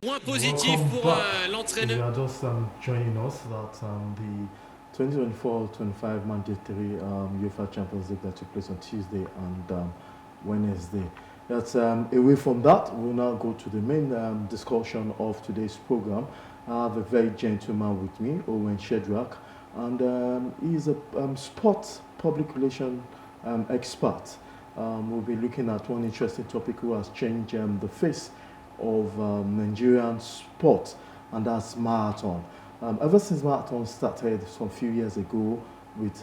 point positif pour l'entraîneur. We are just joining us that the 2024-25 mandatory UEFA Champions League that took place on Tuesday and Wednesday. That's away from that, we'll now go to the main discussion of today's program. I have a very gentleman with me, Owen Shedrack, and he's a sports public relation expert. We'll be looking at one interesting topic who has changed the face of Nigerian sport, and that's marathon. Ever since marathon started some few years ago with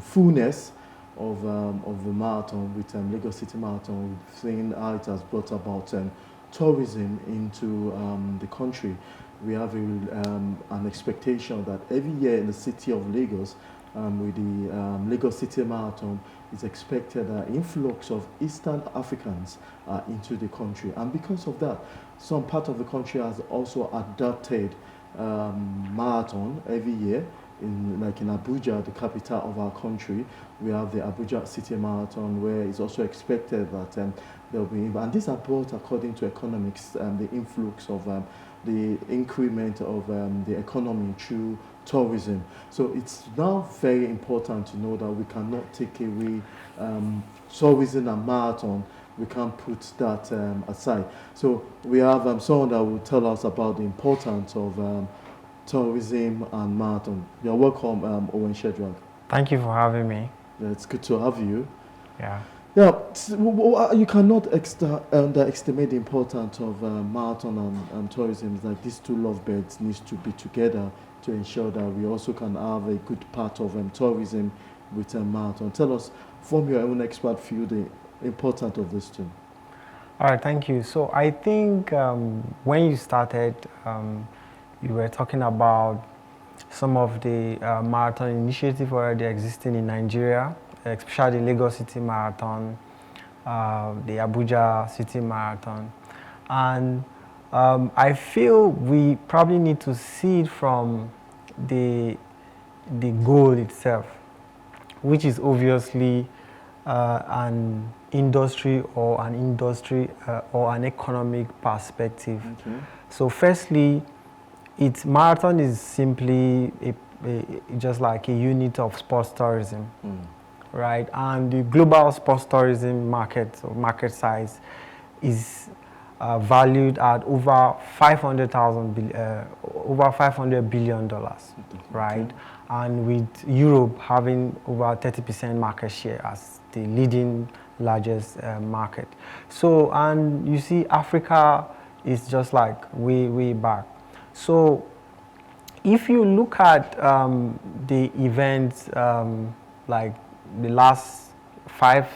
fullness of the marathon, with Lagos City Marathon, we've seen how it has brought about tourism into the country. We have an expectation that every year in the city of Lagos, with the Lagos City Marathon, it's expected an influx of Eastern Africans into the country. And because of that, some part of the country has also adopted marathon every year. Like in Abuja, the capital of our country, we have the Abuja City Marathon, where it's also expected that there will be, and these are brought according to economics, the influx of the increment of the economy through tourism. So it's now very important to know that we cannot take away tourism and marathon. We can't put that aside. So we have someone that will tell us about the importance of tourism and marathon. You're welcome, Owen Shedrack. Thank you for having me. Yeah, it's good to have you. Yeah. Yeah, you cannot underestimate the importance of marathon and tourism. It's like these two lovebirds need to be together to ensure that we also can have a good part of tourism with marathon. Tell us, from your own expert view, the importance of this two. All right, thank you. So I think when you started, you were talking about some of the marathon initiatives already existing in Nigeria, especially the Lagos City Marathon, the Abuja City Marathon. And I feel we probably need to see it from the goal itself, which is obviously an industry or an economic perspective. Okay. So firstly, marathon is simply just like a unit of sports tourism, right? And the global sports tourism market, or market size, is valued at over $500 billion, right? And with Europe having over 30% market share as the leading largest market. So, and you see, Africa is just like way back. So if you look at the events like the last five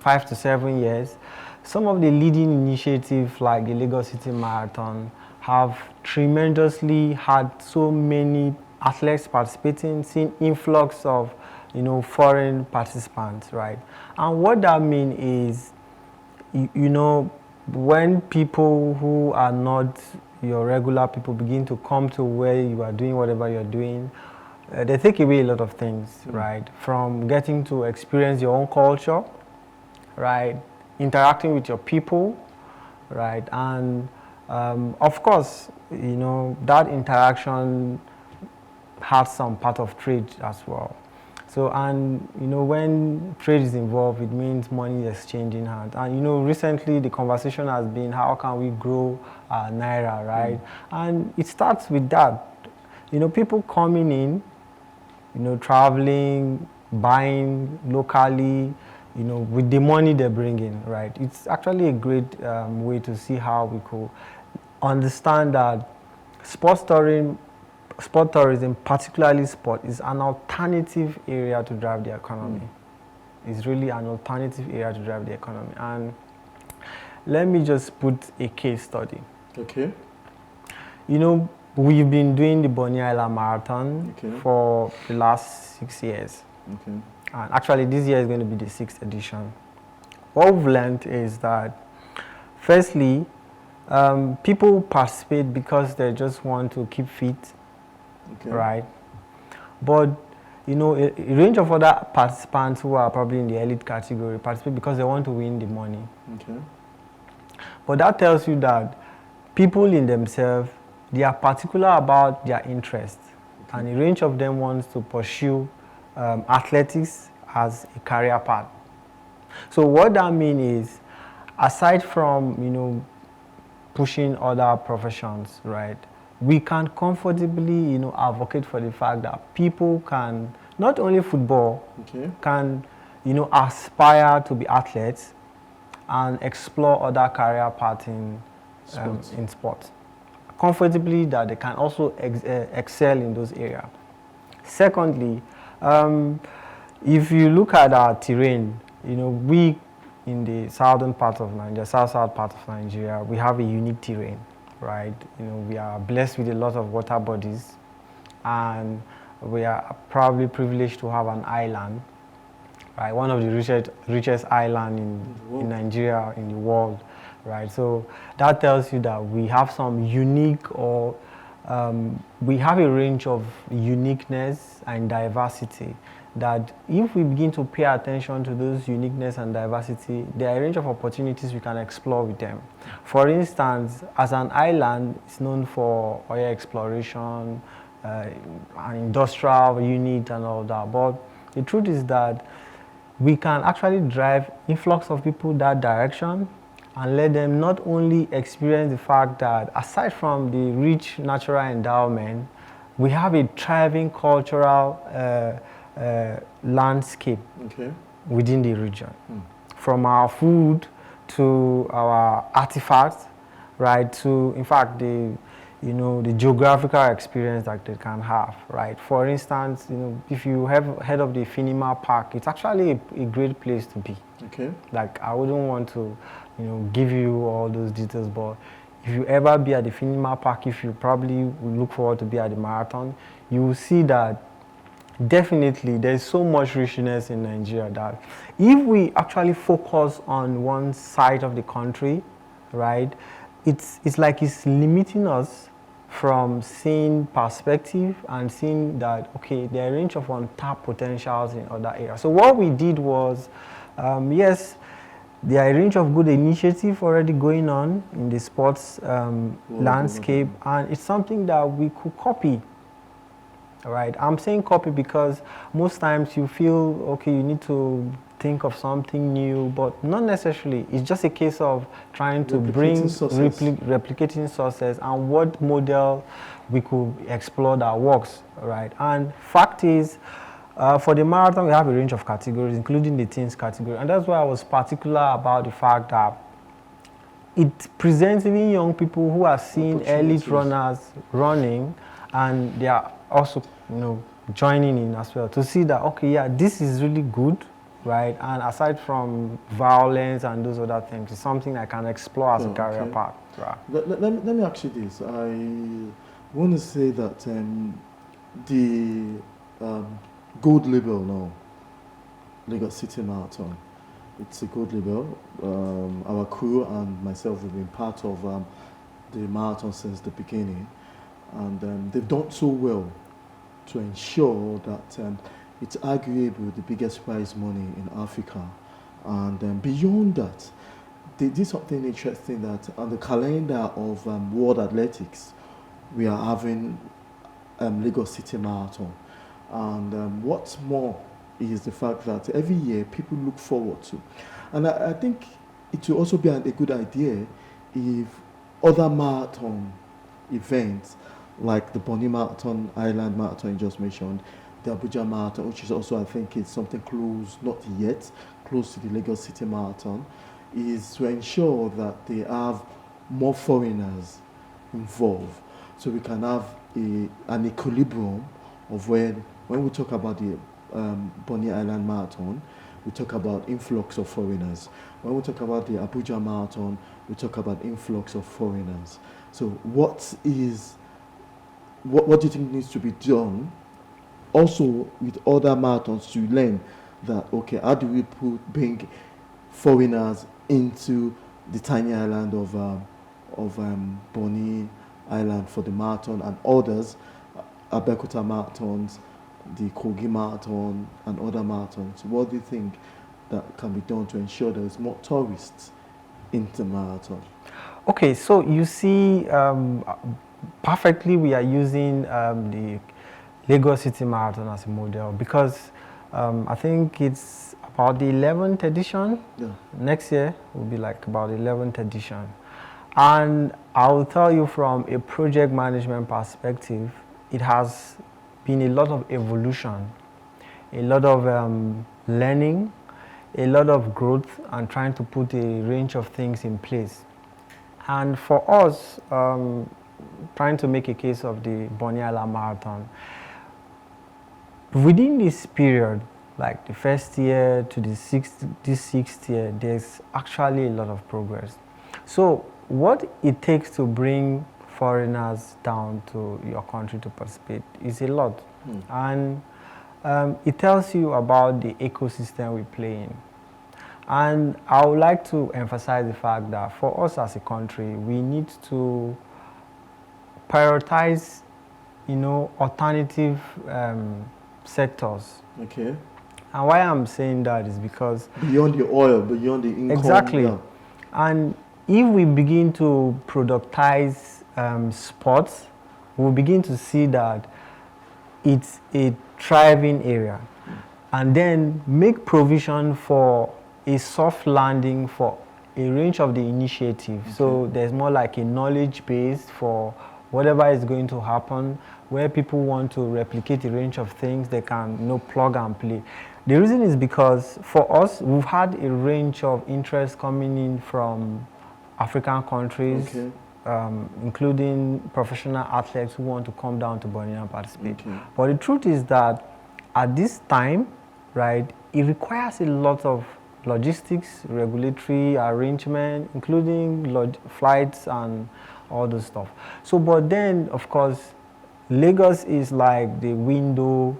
to 7 years, some of the leading initiatives like the Lagos City Marathon have tremendously had so many athletes participating, seen influx of foreign participants, right? And what that means is, when people who are not your regular people begin to come to where you are doing whatever you're doing, they take away a lot of things, right? From getting to experience your own culture, right? Interacting with your people, right? And of course, that interaction has some part of trade as well. So, and when trade is involved, it means money is exchanging hands. And recently the conversation has been, how can we grow Naira, right? And it starts with that. People coming in, traveling, buying locally, with the money they bring in, right? It's actually a great way to see how we could understand that sport tourism, particularly sport, is an alternative area to drive the economy. It's really an alternative area to drive the economy. And let me just put a case study. Okay. We've been doing the Bonny Island Marathon for the last 6 years. Okay. And actually, this year is going to be the 6th edition. What we've learned is that, firstly, people participate because they just want to keep fit, right? But a range of other participants who are probably in the elite category participate because they want to win the money. Okay. But that tells you that people in themselves, they are particular about their interests, and a range of them wants to pursue athletics as a career path. So what that means is, aside from pushing other professions, right, we can comfortably advocate for the fact that people can, not only football, can aspire to be athletes and explore other career paths in sports comfortably, that they can also excel in those areas. Secondly, if you look at our terrain, we in the southern part of Nigeria, south part of Nigeria, we have a unique terrain, right? We are blessed with a lot of water bodies, and we are probably privileged to have an island, right? One of the richest islands in Nigeria, in the world, right? So that tells you that we have some unique, or we have a range of uniqueness and diversity, that if we begin to pay attention to those uniqueness and diversity, there are a range of opportunities we can explore with them. For instance, as an island, it's known for oil exploration, an industrial unit and all that, but the truth is that we can actually drive influx of people that direction and let them not only experience the fact that aside from the rich natural endowment, we have a thriving cultural landscape within the region. From our food to our artifacts, right, to in fact the geographical experience that they can have, right? For instance, if you have heard of the Finima Park, it's actually a great place to be. Like, I wouldn't want to give you all those details, but if you ever be at the Finima Park, if you probably will look forward to be at the marathon, you will see that definitely there's so much richness in Nigeria that if we actually focus on one side of the country, right, it's like it's limiting us from seeing perspective and seeing that, okay, there are a range of untapped potentials in other areas. So what we did was, yes, there are a range of good initiatives already going on in the sports landscape, and it's something that we could copy. Right. I'm saying copy because most times you feel, okay, you need to think of something new, but not necessarily. It's just a case of trying to replicating sources and what model we could explore that works, right? And fact is, for the marathon, we have a range of categories, including the teens category, and that's why I was particular about the fact that it presents even young people who are seeing elite runners running, and they are also, joining in as well to see that, okay, yeah, this is really good, right? And aside from violence and those other things, it's something I can explore as a career path. Right. Let me ask you this. I want to say that the gold label now, Lagos City Marathon, it's a gold label. Our crew and myself have been part of the marathon since the beginning. And they've done so well to ensure that it's arguably the biggest prize money in Africa. And beyond that, they did something interesting, that on the calendar of World Athletics, we are having Lagos City Marathon. And what's more is the fact that every year people look forward to. And I think it will also be a good idea if other marathon events, like the Bonny Marathon, Island Marathon you just mentioned, the Abuja Marathon, which is also, I think, it's something close, not yet, close to the Lagos City Marathon, is to ensure that they have more foreigners involved, so we can have an equilibrium of when we talk about the Bonny Island Marathon, we talk about influx of foreigners. When we talk about the Abuja Marathon, we talk about influx of foreigners. So what do you think needs to be done also with other marathons to learn that, okay, how do we bring foreigners into the tiny island of Bonny Island for the marathon, and others, Abeokuta marathons, the Kogi Marathon and other marathons? What do you think that can be done to ensure there is more tourists into marathon? Okay, so you see, perfectly we are using the Lagos City Marathon as a model because I think it's about the 11th edition. Yeah. Next year will be like about the 11th edition. And I'll tell you from a project management perspective, it has been a lot of evolution, a lot of learning, a lot of growth, and trying to put a range of things in place. And for us, trying to make a case of the Bonny Island Marathon, within this period, like the first year to this sixth year, there's actually a lot of progress. So what it takes to bring foreigners down to your country to participate is a lot. And it tells you about the ecosystem we play in. And I would like to emphasize the fact that for us as a country, we need to prioritize, alternative sectors. Okay. And why I'm saying that is because beyond the oil, beyond the income. Exactly. Yeah. And if we begin to productize sports, we'll begin to see that it's a thriving area. And then make provision for a soft landing for a range of the initiatives. Okay. So there's more like a knowledge base for whatever is going to happen, where people want to replicate a range of things, they can plug and play. The reason is because for us, we've had a range of interest coming in from African countries, okay. Including professional athletes who want to come down to Bonny and participate. Okay. But the truth is that at this time, right, it requires a lot of logistics, regulatory arrangement, including flights and all this stuff. So, but then, of course, Lagos is like the window,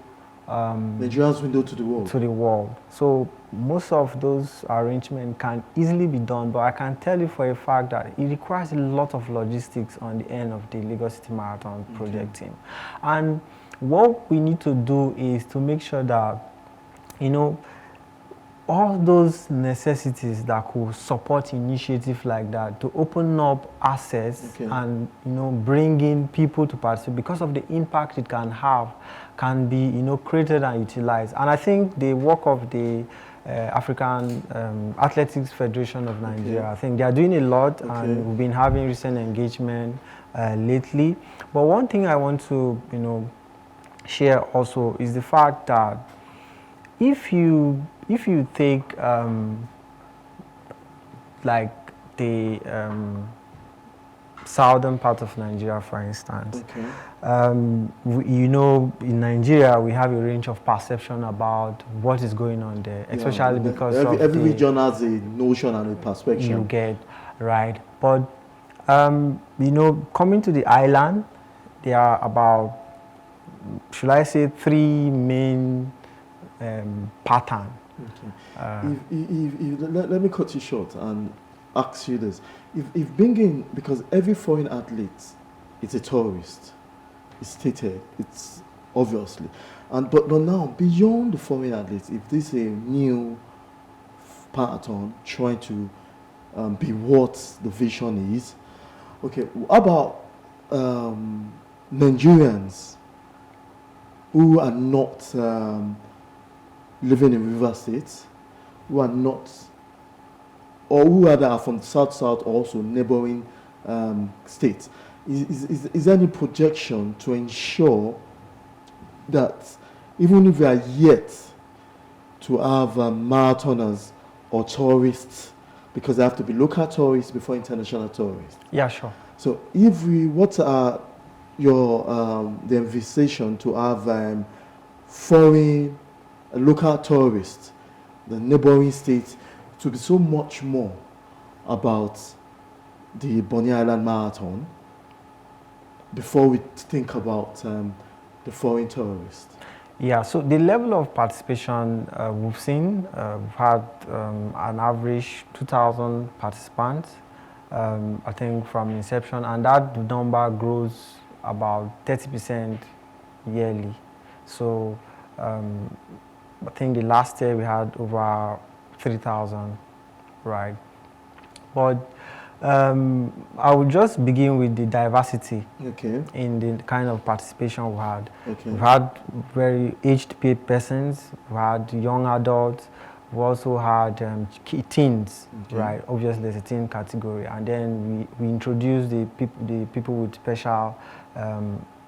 Nigeria's window to the world. To the world. So most of those arrangements can easily be done, but I can tell you for a fact that it requires a lot of logistics on the end of the Lagos City Marathon project team. And what we need to do is to make sure that, all those necessities that could support initiatives like that, to open up access and bring in people to participate because of the impact it can have, can be created and utilized. And I think the work of the African Athletics Federation of Nigeria, I think they are doing a lot, and we've been having recent engagement lately. But one thing I want to share also is the fact that if you take like the southern part of Nigeria, for instance, in Nigeria we have a range of perception about what is going on there, especially because every region has a notion and a perspective. You get right, but coming to the island, there are about, should I say, 3 main pattern. Let me cut you short and ask you this. If bringing, because every foreign athlete is a tourist, it's stated, it's obviously. But now, beyond the foreign athletes, if this is a new pattern trying to be what the vision is, okay, how about Nigerians who are not living in river states, who are not, or who are from the south, also neighboring states? Is there any projection to ensure that even if we are yet to have marathoners or tourists, because they have to be local tourists before international tourists? Yeah, sure. So what are the envisagation to have foreign local tourists, the neighboring states, to be so much more about the Bonny Island Marathon before we think about the foreign tourists? Yeah, so the level of participation we've seen, we've had an average 2,000 participants, I think, from inception, and that number grows about 30% yearly. So I think the last year we had over 3,000, right? But I will just begin with the diversity Okay. in the kind of participation we had. Okay. We've had very aged persons, we had young adults, we also had teens, Okay. right? Obviously, there's a teen category, and then we introduced the people with special,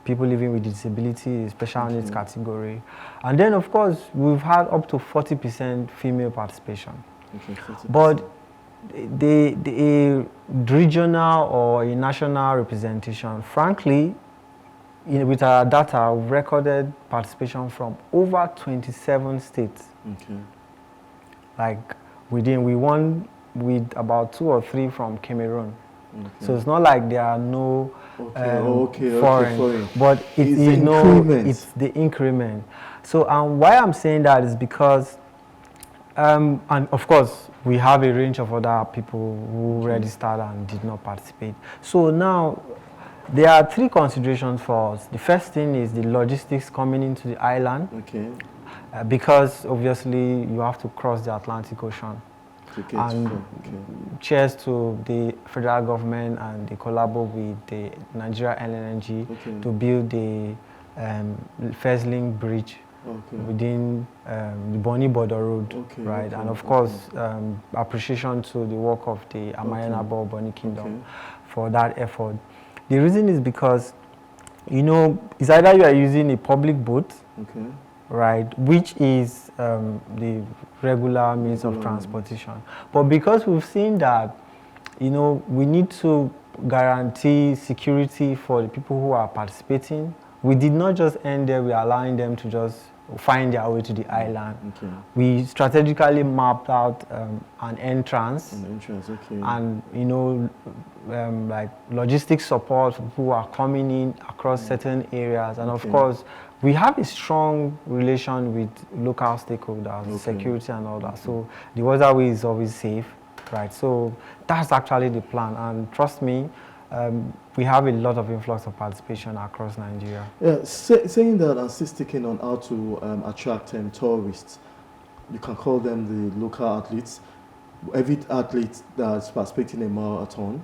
people living with disability, special needs category, and then of course we've had up to 40% female participation. Okay, 40%. But the regional or a national representation, frankly, with our data, we've recorded participation from over 27 states. Okay. Like we won with about 2 or 3 from Cameroon. Okay. So it's not like there are no foreign, but it's the increment. So why I'm saying that is because, and of course, we have a range of other people who registered and did not participate. So now, there are 3 considerations for us. The first thing is the logistics coming into the island. Okay. Because obviously you have to cross the Atlantic Ocean. Cheers to the federal government and the collabo with the Nigeria LNG to build the first link bridge within the Bonny Border Road, right? And of course, appreciation to the work of the Amayanabo Bonny Kingdom for that effort. The reason is because, you know, it's either you are using a public boat, right, which is the regular means of transportation. But because we've seen that, you know, we need to guarantee security for the people who are participating, we did not just end there, we are allowing them to just find their way to the island. We strategically mapped out an entrance, and, you know, like logistics support for people who are coming in across certain areas, and of course, we have a strong relation with local stakeholders, security and all that. So the waterway is always safe, right? So that's actually the plan, and trust me, we have a lot of influx of participation across Nigeria. Yeah, saying that and still sticking on how to attract tourists, you can call them the local athletes. Every athlete that's participating in a marathon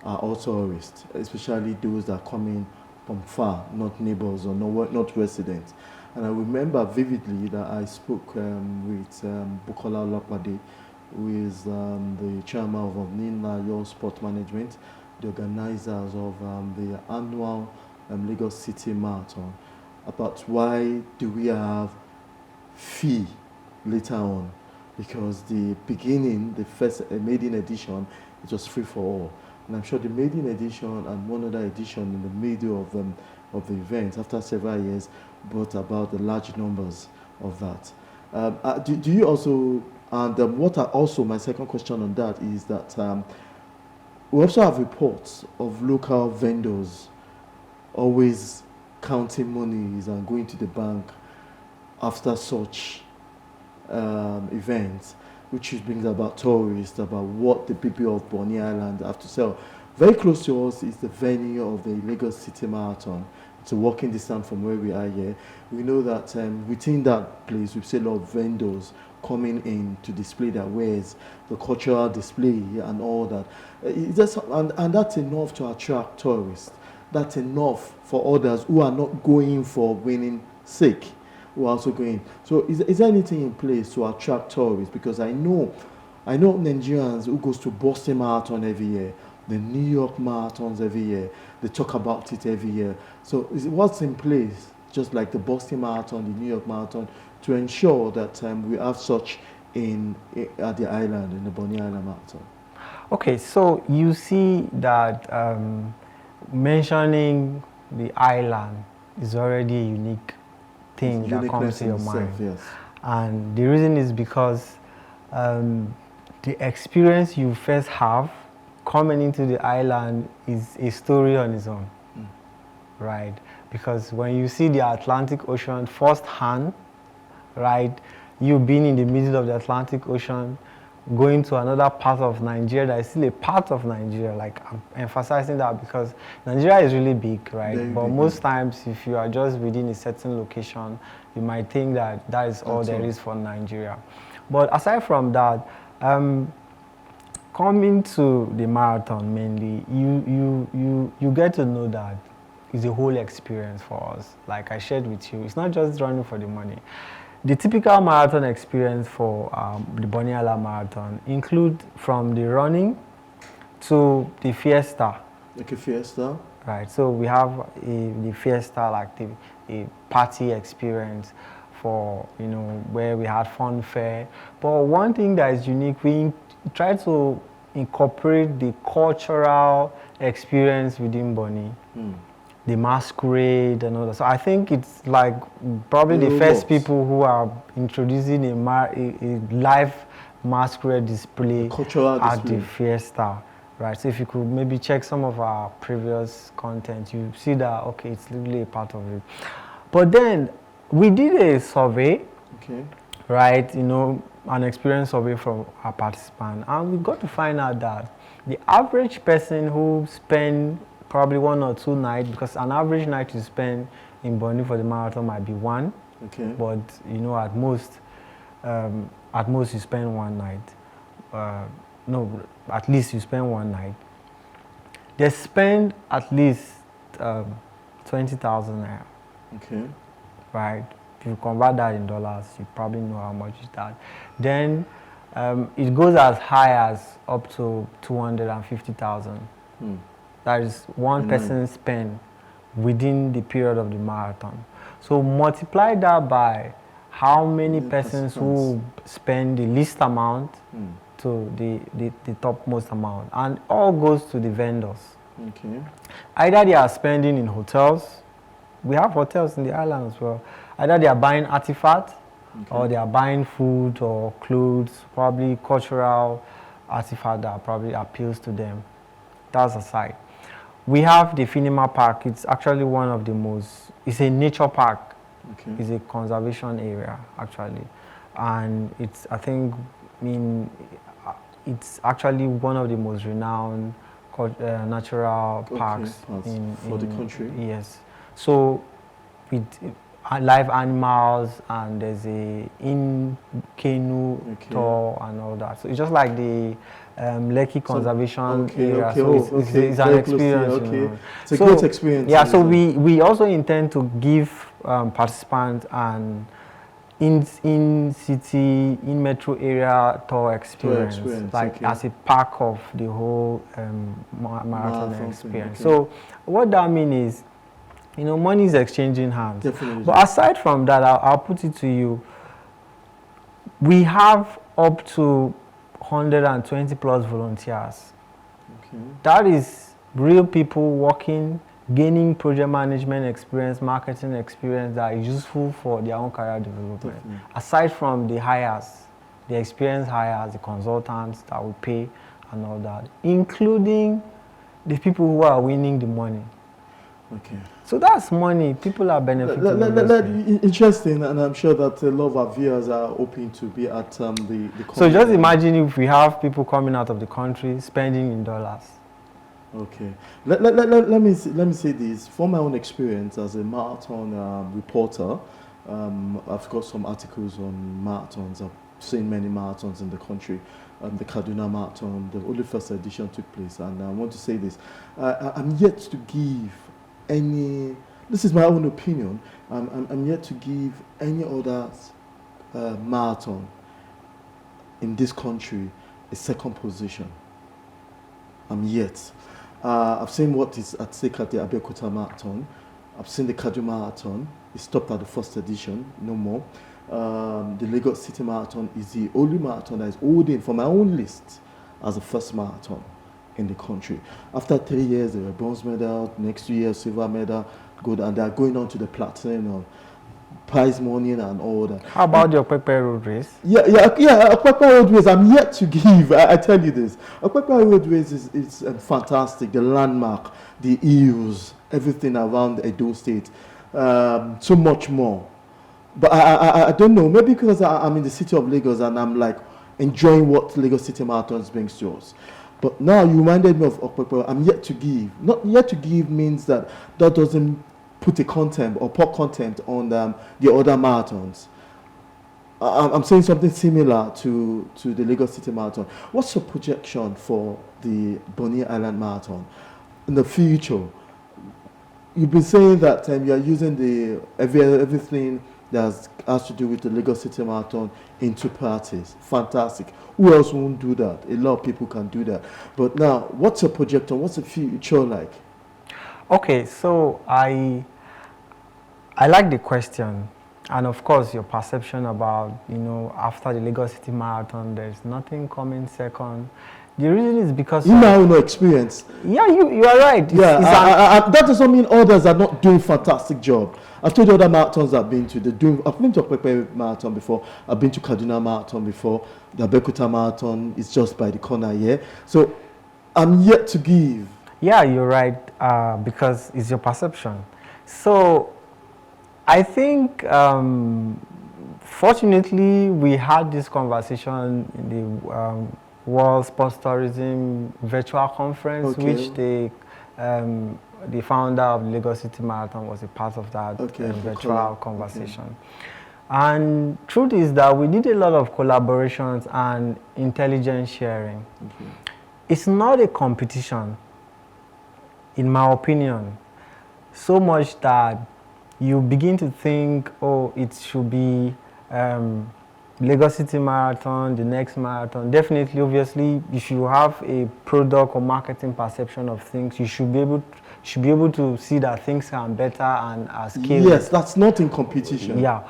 are all tourists, especially those that come in from far, not neighbors or not residents. And I remember vividly that I spoke with Bukola Olapade, who is the chairman of Nina Your Sport Management, the organizers of the annual Lagos City Marathon, about why do we have fee later on, because the beginning, the first maiden edition, it was free for all. And I'm sure the maiden edition and one other edition in the middle of the event, after several years, brought about the large numbers of that. Do you also, and what are also, my second question on that is that we also have reports of local vendors always counting monies and going to the bank after such events, which brings about tourists, about what the people of Bonny Island have to sell. Very close to us is the venue of the Lagos City Marathon. It's a walking distance from where we are here. We know that within that place, we see a lot of vendors coming in to display their wares, the cultural display and all that. And that's enough to attract tourists. That's enough for others who are not going for winning sake, who are also going. So is there anything in place to attract tourists? Because I know Nigerians who goes to Boston Marathon every year, the New York Marathons every year, they talk about it every year. So what's in place, just like the Boston Marathon, the New York Marathon, to ensure that we have such at the island, in the Bonny Island Marathon? Okay, so you see that mentioning the island is already a unique thing that comes to your mind. Yes. And the reason is because the experience you first have coming into the island is a story on its own, right? Because when you see the Atlantic Ocean firsthand, right, you've been in the middle of the Atlantic Ocean, going to another part of Nigeria that is still a part of Nigeria. Like, I'm emphasizing that because Nigeria is really big, right? But most times, if you are just within a certain location, you might think that that is all there is for Nigeria. But aside from that, coming to the marathon mainly, you get to know that it's a whole experience for us. Like I shared with you, it's not just running for the money. The typical marathon experience for the Boniala Marathon include from the running to the fiesta. Like a fiesta? Right, so we have the fiesta, like a party experience for, you know, where we had fun fair. But one thing that is unique, we try to incorporate the cultural experience within Boni. The masquerade and all that. So I think it's like probably the first people who are introducing a live masquerade display at the fiesta. Right, so if you could maybe check some of our previous content, you see that, okay, it's literally a part of it. But then we did a survey, right, you know, an experience survey from our participants, and we got to find out that the average person who spend probably 1 or 2 nights, because an average night you spend in Boni for the marathon might be 1, but you know, at most you spend 1 night. No, at least you spend 1 night. They spend at least 20,000 naira. Okay. Right. If you convert that in dollars, you probably know how much is that. Then it goes as high as up to 250,000. That is one person spend within the period of the marathon. So multiply that by how many persons who spend the least amount to the topmost amount, and all goes to the vendors. Either they are spending in hotels, we have hotels in the island as well, either they are buying artifacts or they are buying food or clothes, probably cultural artifact that probably appeals to them. That's aside. We have the Finima Park. It's actually one of the most, it's a nature park. It's a conservation area actually, and it's, I think, it's actually one of the most renowned natural parks for the country. Yes. So with live animals, and there's a canoe tour and all that. So it's just like the Lekki conservation area. So it's an experience. You know. It's a great experience. Yeah. So we also intend to give participants an in city, in metro area tour experience, like as a part of the whole marathon experience. So what that means is, you know, money is exchanging hands. Definitely. But aside from that, I'll put it to you, we have up to 120 plus volunteers. That is real people working, gaining project management experience, marketing experience that is useful for their own career development. Aside from the hires, the experienced hires, the consultants that we pay and all that, including the people who are winning the money. So that's money. People are benefiting. Interesting, and I'm sure that a lot of our viewers are hoping to be at the So just imagine if we have people coming out of the country spending in dollars. Let me say this. From my own experience as a marathon reporter, I've got some articles on marathons. I've seen many marathons in the country. The Kaduna Marathon, the only first edition took place, and I want to say this. I'm yet to give any, this is my own opinion, I'm yet to give any other marathon in this country a second position. I'm yet. I've seen what is at stake at the Abeokuta Marathon. I've seen the Kaduna Marathon. It stopped at the first edition, no more. The Lagos City Marathon is the only marathon that is holding for my own list as the first marathon in the country. After 3 years, they were bronze medal, next 2 years, silver medal, gold, and they are going on to the platinum, prize money and all that. How about the Okpekpe Road Race? Yeah, Okpekpe Road Race, I'm yet to give, I tell you this. Okpekpe Road Race is fantastic, the landmark, the hills, everything around Edo State, so much more. But I don't know, maybe because I'm in the city of Lagos and I'm like enjoying what Lagos City Marathons brings to us. But now you reminded me of Okpekpe. I'm yet to give. Not yet to give means that doesn't put a contempt or pour contempt on the other marathons. I'm saying something similar to the Lagos City Marathon. What's your projection for the Bonny Island Marathon in the future? You've been saying that you are using the everything that has to do with the Lagos City Marathon into practice. Fantastic. Who else won't do that? A lot of people can do that. But now, what's your projection? What's the future like? Okay, so I like the question, and of course your perception about, after the Lagos City Marathon, there's nothing coming second. The reason is because you now know experience. Yeah, you are right. That doesn't mean others are not doing fantastic job. I've told you other marathons I've been to. I've been to Pepe Marathon before. I've been to Kaduna Marathon before. The Bekuta Marathon is just by the corner here. So I'm yet to give. Yeah, you're right, because it's your perception. So I think, fortunately, we had this conversation in the World Sports Tourism Virtual Conference, which the founder of the Lagos City Marathon was a part of that virtual conversation. And truth is that we did a lot of collaborations and intelligence sharing. It's not a competition, in my opinion, so much that you begin to think, oh, it should be Lagos City Marathon, the next marathon. Definitely, obviously, if you have a product or marketing perception of things, you should be able to see that things are better and are scaled. Yes, that's not in competition. Yeah,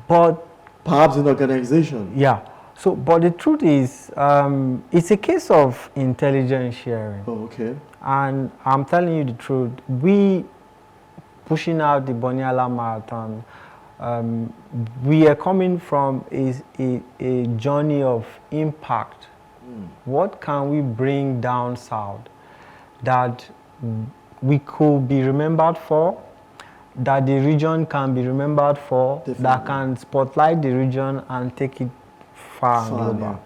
but perhaps in organization. Yeah. So, but the truth is, it's a case of intelligence sharing. Oh, okay. And I'm telling you the truth. We pushing out the Bonny Island Marathon. We are coming from a journey of impact. What can we bring down south that we could be remembered for, that the region can be remembered for, Definitely. That can spotlight the region and take it far and global. Yeah.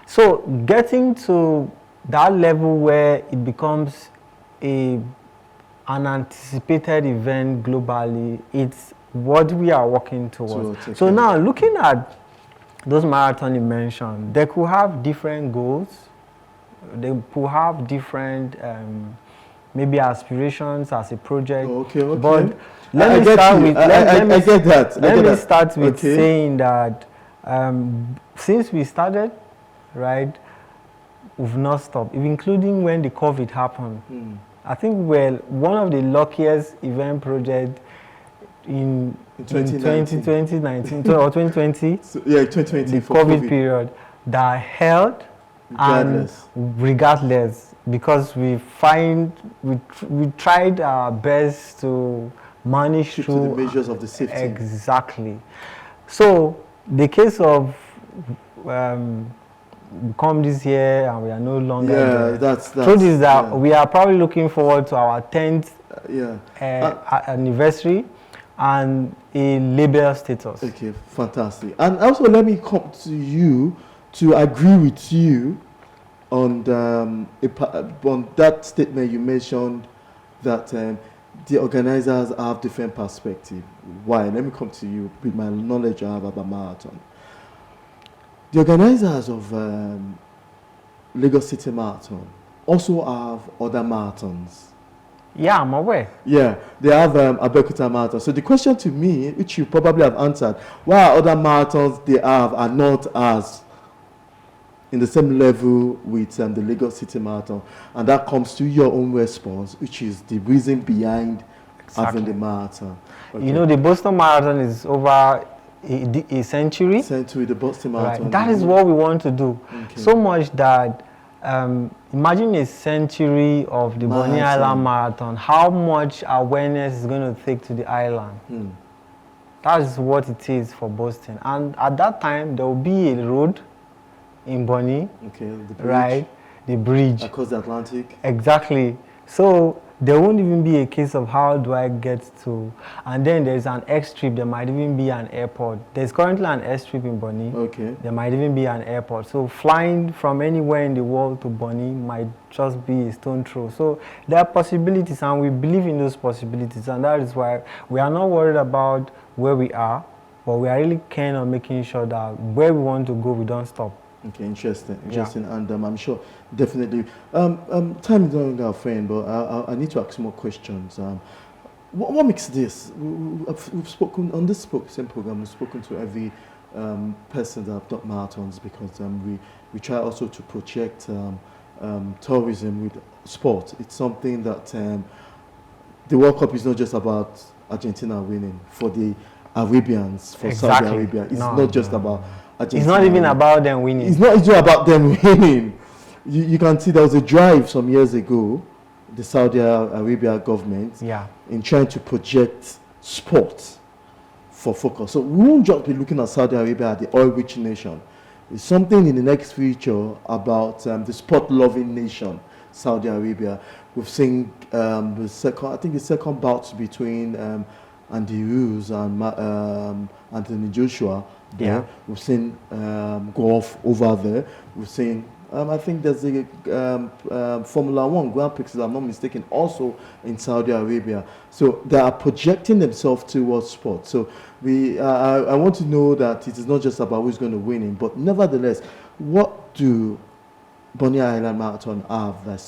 So getting to that level where it becomes an anticipated event globally, it's what we are working towards. So now, looking at those marathons you mentioned, they could have different goals. They could have different, maybe aspirations as a project. Okay. But let me start with saying that since we started, right, we've not stopped, including when the COVID happened. I think we're one of the luckiest event projects in 2019 or 2020, so, yeah, 2020, the COVID period, that held regardless, because we tried our best to manage through the measures of the safety. Exactly. So the case of come this year and we are no longer there. That's truth is that we are probably looking forward to our 10th anniversary and a label status. Okay, fantastic. And also let me come to you to agree with you on that statement you mentioned that the organizers have different perspective. Why? Let me come to you with my knowledge I have about marathon. The organizers of Lagos City Marathon also have other marathons. Yeah, I'm aware. Yeah, they have Bekuta Marathon. So the question to me, which you probably have answered, why are other marathons they have are not as in the same level with the Lagos City Marathon? And that comes to your own response, which is the reason behind having the marathon. Okay. You know, the Boston Marathon is over a century. The Boston Marathon. Right. That is what we want to do. Okay. So much that imagine a century of the Bonny Island Marathon. How much awareness is going to take to the island? That is what it is for Boston. And at that time, there will be a road in Bonny. Okay, the bridge. Right, the bridge. Across the Atlantic. Exactly. So there won't even be a case of how do I get to, and then there's an airstrip, there might even be an airport. There's currently an airstrip in Bonny. Okay. There might even be an airport. So flying from anywhere in the world to Bonny might just be a stone throw. So there are possibilities and we believe in those possibilities, and that is why we are not worried about where we are. but we are really keen on making sure that where we want to go, we don't stop. Okay, interesting, and I'm sure definitely. Time is not our friend, but I need to ask more questions. What makes this? We've spoken on this same program. We've spoken to every person that have done marathons because we try also to project tourism with sport. It's something that the World Cup is not just about Argentina winning. For the Arabians, for Saudi Arabia, it's not just about Argentina. It's not even about them winning. It's not even about them winning. You can see there was a drive some years ago, the Saudi Arabia government, in trying to project sport for focus. So we won't just be looking at Saudi Arabia as the oil-rich nation. It's something in the next future about the sport-loving nation, Saudi Arabia. We've seen the second bout between Andy Ruiz and Anthony Joshua there. Yeah. We've seen golf over there. We've seen, I think there's a Formula One Grand Prix, if I'm not mistaken, also in Saudi Arabia. So they are projecting themselves towards sport. So I want to know that it is not just about who's going to win it, but nevertheless, what do Bonny Island Marathon have that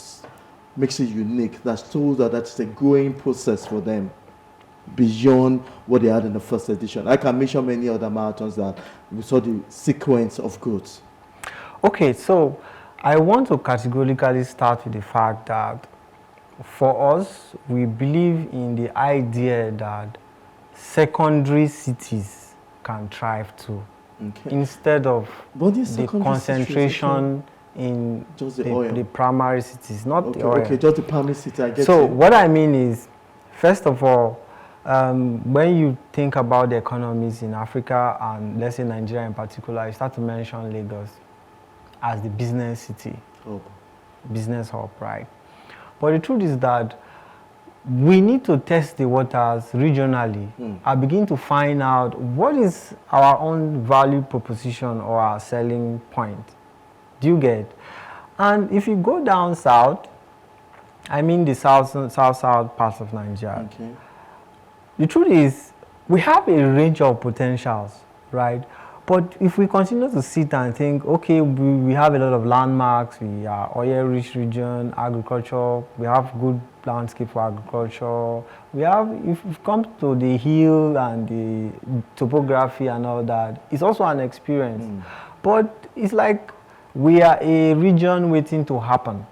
makes it unique, that shows that that's a growing process for them beyond what they had in the first edition? I can mention many other marathons that we saw the sequence of growth. Okay, so I want to categorically start with the fact that for us, we believe in the idea that secondary cities can thrive too, instead of the concentration in just the primary cities, not the oil. Okay, just the primary city, I get so it. What I mean is, first of all, when you think about the economies in Africa, and let's say Nigeria in particular, you start to mention Lagos as the business city, business hub, right? But the truth is that we need to test the waters regionally and begin to find out what is our own value proposition or our selling point. Do you get? And if you go down south, I mean the south parts of Nigeria, the truth is we have a range of potentials, right? But if we continue to sit and think, okay, we have a lot of landmarks, we are oil-rich region, agriculture, we have good landscape for agriculture, we have, if it comes to the hill and the topography and all that, it's also an experience. But it's like we are a region waiting to happen.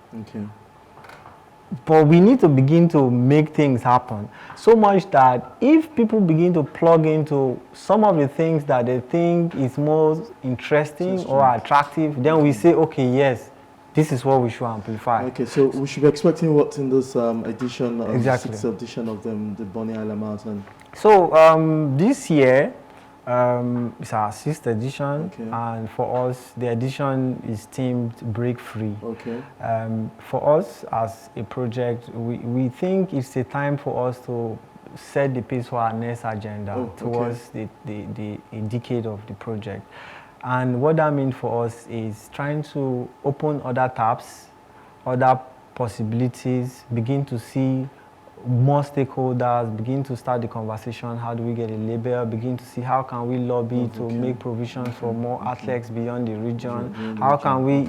But we need to begin to make things happen. So much that if people begin to plug into some of the things that they think is most interesting or attractive, then we say, okay, yes, this is what we should amplify. Okay, so we should be expecting what in this edition, the sixth edition of the Bonny Island Marathon? So this year, it's our 6th edition, and for us, the edition is themed Break Free. For us, as a project, we think it's a time for us to set the pace for our next agenda towards the decade of the project. And what that means for us is trying to open other tabs, other possibilities, begin to see more stakeholders, begin to start the conversation, how do we get a label, begin to see how can we lobby to make provisions for more athletes beyond the region, how can we,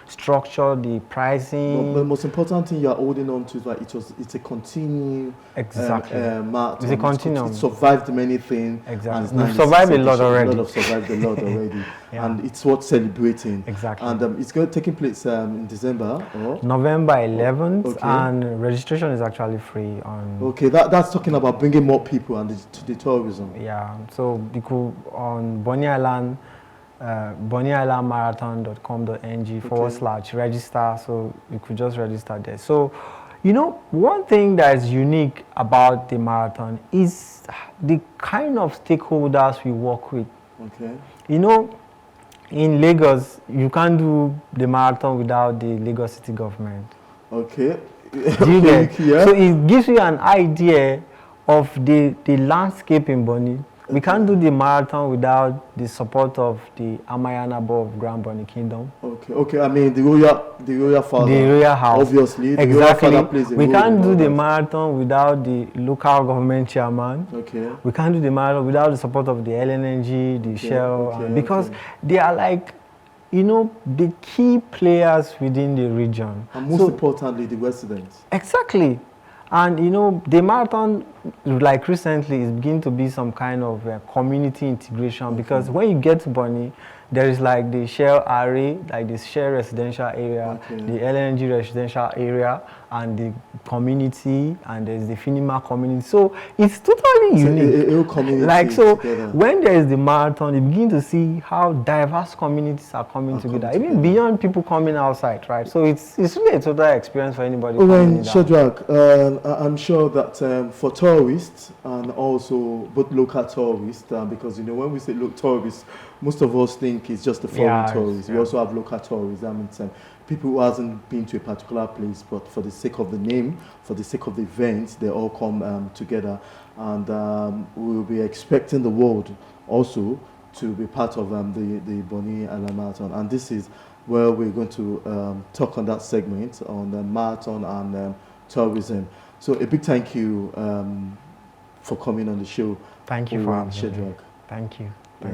structure the pricing. But the most important thing you are holding on to is that it's a continued marathon. It's a continuum. It survived many things. We've survived a lot already. And it's worth celebrating. And it's going to take place in December? November 11th, and registration is actually free. That's talking about bringing more people and to the tourism. So you could on Bonny Island, bonnyislandmarathon.com.ng/register. So you could just register there. So, one thing that is unique about the marathon is the kind of stakeholders we work with. In Lagos, you can't do the marathon without the Lagos City government. Do you get? So it gives you an idea of the landscape in Bonny, We can't do the marathon without the support of the Amayanabo of Grand Bonny Kingdom. Okay. I mean the royal father. The royal house. Obviously, exactly. The royal father plays a we role can't do the that. marathon without the local government chairman. Okay. We can't do the marathon without the support of the LNG, the Shell, because they are like, you know, the key players within the region. And most importantly, the residents. Exactly. And, you know, the marathon, like recently, is beginning to be some kind of community integration because when you get to Bonny, there is like the Shell array, like the Shell residential area, the LNG residential area, and the community, and there's the Finima community. So it's totally unique. A community like so, together. when there is the marathon, you begin to see how diverse communities are coming together, even beyond people coming outside, right? So it's really a total experience for anybody. Owen, Shedrack, I'm sure that for tourists and also both local tourists, because you know when we say tourists, most of us think it's just the foreign tourists. We also have local tourists. That means people who hasn't been to a particular place, but for the sake of the name, for the sake of the events, they all come together, and we'll be expecting the world also to be part of the Bonny Island Marathon, and this is where we're going to talk on that segment on the marathon and tourism. So a big thank you for coming on the show. Thank you for having me. Shedrack. Thank you.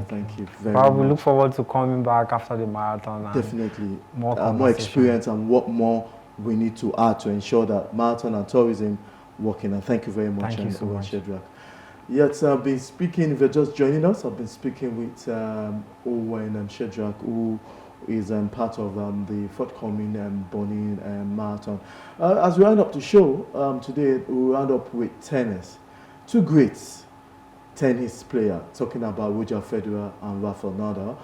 Thank you very much. We look forward to coming back after the marathon. And definitely. More experience and what more we need to add to ensure that marathon and tourism working. And thank you very much. Thank you so much. Shedrack. Yes, I've been speaking, if you're just joining us, I've been speaking with Owen and Shedrack, who is part of the forthcoming Bonny Marathon. As we round up the show, today we'll round up with tennis. Two greats. Tennis player, talking about Roger Federer and Rafael Nadal.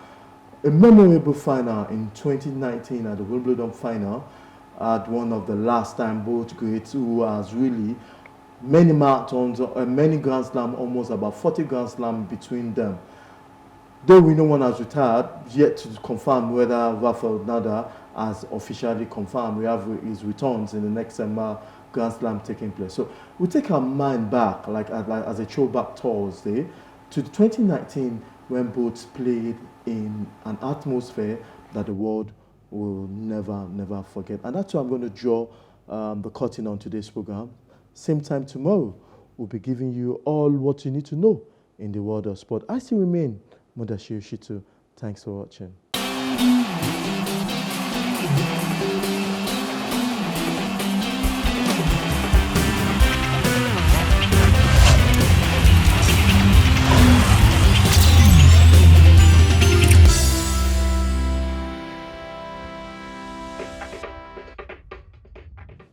A memorable final in 2019 at the Wimbledon final, at one of the last time both greats who has really many marathons, many Grand Slam, almost about 40 Grand Slam between them. Though we know one has retired, yet to confirm whether Rafael Nadal has officially confirmed we have his returns in the next Grand Slam taking place. So we take our mind back, like as a throwback Thursday, to 2019 when both played in an atmosphere that the world will never forget. And that's why I'm going to draw the curtain on today's program. Same time tomorrow, we'll be giving you all what you need to know in the world of sport. I still remain Mudashiru Shitu. Thanks for watching.